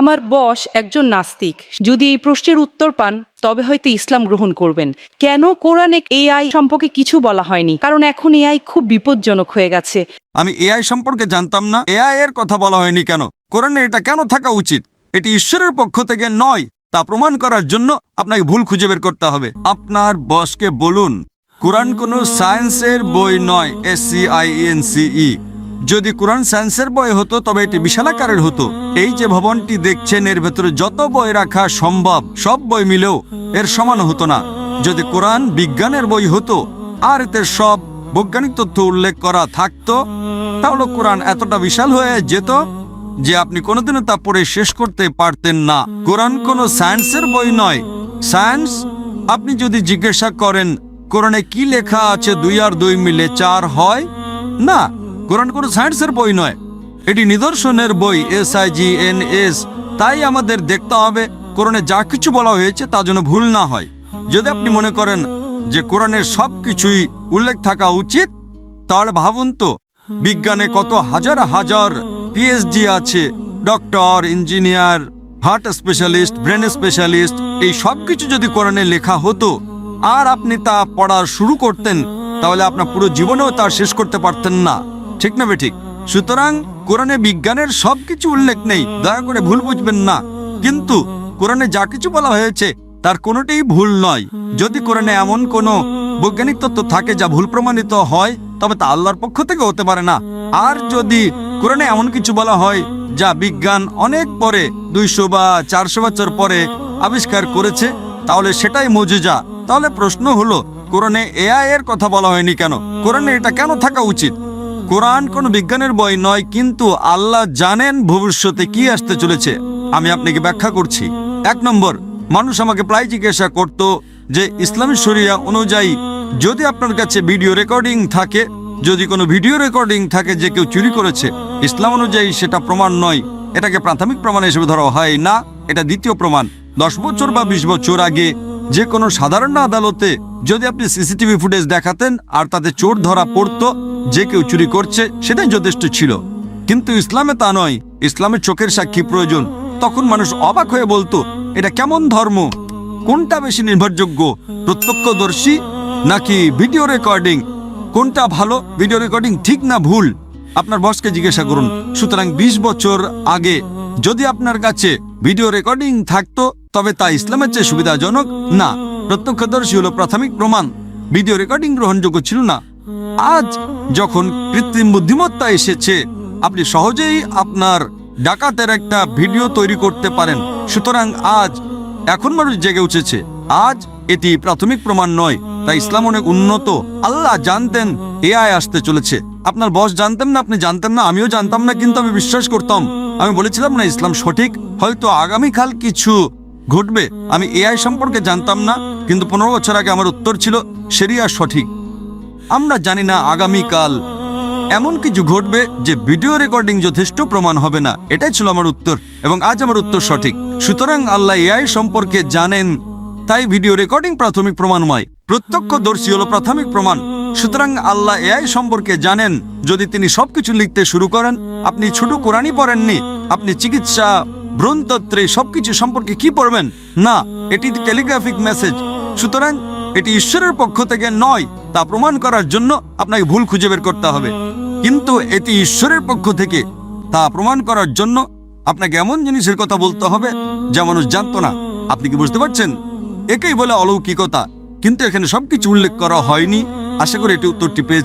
আমার বস একজন নাস্তিক। যদি এই প্রশ্নের উত্তর পান তবে হয়তো ইসলাম গ্রহণ করবেন। কেন কোরআনে এআই সম্পর্কে কিছু বলা হয়নি? কারণ এখন এআই খুব বিপজ্জনক হয়ে গেছে। আমি এআই সম্পর্কে জানতাম না। এআই এর কথা বলা হয়নি কেন? কোরআনে এটা কেন থাকা উচিত? এটি ঈশ্বরের পক্ষ থেকে নয়, তা প্রমাণ করার জন্য আপনাকে ভুল খুঁজে বের করতে হবে। আপনার বসকে বলুন কোরআন কোনো সায়েন্সের বই নয়, SCIENCE। যদি কোরআন সায়েন্সের বই হতো তবে এটি বিশালাকারের হতো। এই যে ভবনটি দেখছেন এর ভেতরে যত বই রাখা সম্ভব সব বই মিলেও এর সমান হতো না। যদি কোরআন বিজ্ঞানের বই হতো আর এতে সব বৈজ্ঞানিক তথ্য উল্লেখ করা থাকতো, তাহলে কোরআন এতটা বিশাল হয়ে যেত যে আপনি কোনোদিনও তা পড়ে শেষ করতে পারতেন না। কোরআন কোনো সায়েন্সের বই নয়। সায়েন্স, আপনি যদি জিজ্ঞাসা করেন কোরআনে কি লেখা আছে 2 আর 2 মিলে 4 হয়, না, কোরআন কোনো সায়েন্সের বই নয়, এটি নিদর্শনের বই, SIGNS। তাই আমাদের দেখতে হবে কোরআনে যা কিছু বলা হয়েছে তা যেন ভুল না হয়। যদি আপনি মনে করেন যে কোরআনের সব কিছুই উল্লেখ থাকা উচিত, তাহলে ভাবুন তো বিজ্ঞানে কত হাজার হাজার PhD আছে, doctor, engineer, heart specialist, brain specialist. এই সব কিছু যদি কোরআনে লেখা হতো আর আপনি তা পড়া শুরু করতেন, তাহলে আপনার পুরো জীবনেও তা শেষ করতে পারতেন না। ঠিক না বেঠিক? সুতরাং কোরআনে বিজ্ঞানের সবকিছু উল্লেখ নেই, দয়া করে ভুল বুঝবেন না। কিন্তু কোরআনে যা কিছু বলা হয়েছে তার কোনোটাই ভুল নয়। যদি কোরআনে এমন কোনো বৈজ্ঞানিক তত্ত্ব থাকে যা ভুল প্রমাণিত হয়, তবে তা আল্লাহর পক্ষ থেকে হতে পারে না। আর যদি কোরআনে এমন কিছু বলা হয় যা বিজ্ঞান অনেক পরে, 200 বা 400 বছর পরে আবিষ্কার করেছে, তাহলে সেটাই মুজিজা। তাহলে প্রশ্ন হলো কোরআনে এআই এর কথা বলা হয়নি কেন? কোরআনে এটা কেন থাকা উচিত? কোরআন কোনো বিজ্ঞানের বই নয়, কিন্তু আল্লাহ জানেন ভবিষ্যতে কি আসতে চলেছে। আমি আপনাকে ব্যাখ্যা করছি। 1 নম্বর, মানুষ আমাকে প্রায় জিজ্ঞাসা করত যে ইসলামী শরিয়া অনুযায়ী যদি আপনার কাছে ভিডিও রেকর্ডিং থাকে, যদি কোনো ভিডিও রেকর্ডিং থাকে যে কেউ চুরি করেছে, ইসলাম অনুযায়ী সেটা প্রমাণ নয়, এটাকে প্রাথমিক প্রমাণ হিসেবে ধরা হয় না, এটা দ্বিতীয় প্রমাণ। 10 বছর বা 20 বছর আগে যে কোনো সাধারণ আদালতে যদি আপনি CCTV ফুটেজ দেখাতেন আর তাতে চোর ধরা পড়তো যে কেউ চুরি করছে, সেটাই যথেষ্ট ছিল। কিন্তু ইসলামে তা নয়, ইসলামের চোখের সাক্ষী প্রয়োজন। তখন মানুষ অবাক হয়ে বলতো, এটা কেমন ধর্ম? কোনটা বেশি নির্ভরযোগ্য, প্রত্যক্ষদর্শী নাকি ভিডিও রেকর্ডিং? কোনটা ভালো, ভিডিও রেকর্ডিং ঠিক না ভুল? আপনার বসকে জিজ্ঞাসা করুন। সুতরাং 20 বছর আগে যদি আপনার কাছে ভিডিও রেকর্ডিং থাকতো, তবে তা ইসলামের চেয়ে সুবিধাজনক না। প্রত্যক্ষদর্শী হলো প্রাথমিক প্রমাণ, ভিডিও রেকর্ডিং গ্রহণযোগ্য ছিল না। আজ যখন কৃত্রিম বুদ্ধিমত্তা এসেছে, আপনি সহজেই আপনার ডাকাতের একটা ভিডিও তৈরি করতে পারেন। সুতরাং এখন মানুষ জেগে উঠেছে। আজ এটি প্রাথমিক প্রমাণ নয়, তাই ইসলাম অনেক উন্নত। আল্লাহ জানতেন এআই আসতে চলেছে। আপনার বস জানতেন না, আপনি জানতেন না, আমিও জানতাম না, কিন্তু আমি বিশ্বাস করতাম। আমি বলেছিলাম না ইসলাম সঠিক, হয়তো আগামীকাল কিছু ঘটবে। আমি এআই সম্পর্কে জানতাম না, কিন্তু 15 বছর আগে আমার উত্তর ছিল শরিয়া সঠিক। আমরা জানি না আগামীকাল এমন কিছু ঘটবে যে ভিডিও রেকর্ডিং যথেষ্ট প্রমাণ হবে না। এটাই ছিল আমার উত্তর, এবং আজ আমার উত্তর সঠিক। সুতরাং আল্লাহ এআই সম্পর্কে জানেন, তাই ভিডিও রেকর্ডিং প্রাথমিক প্রমাণ নয়, প্রত্যক্ষদর্শী হলো প্রাথমিক প্রমাণ। সুতরাং আল্লাহ এআই সম্পর্কে জানেন। যদি তিনি সবকিছু লিখতে শুরু করেন, আপনি ছোট কোরআনই পড়েননি, আপনি চিকিৎসা, ভ্রূণতত্ত্বে সবকিছু সম্পর্কে কি পড়বেন? না, এটি টেলিগ্রাফিক মেসেজ। সুতরাং এটি ঈশ্বরের পক্ষ থেকে নয়, তা প্রমাণ করার জন্য আপনাকে ভুল খুঁজে বের করতে হবে। কিন্তু এটি ঈশ্বরের পক্ষ থেকে, তা প্রমাণ করার জন্য আপনাকে এমন জিনিসের কথা বলতে হবে যা মানুষ জানতো না। আপনি কি বুঝতে পারছেন? একেই বলে অলৌকিকতা। কিন্তু এখানে সবকিছু উল্লেখ করা হয়নি। আশা করি এটি উত্তরটি পেয়েছেন।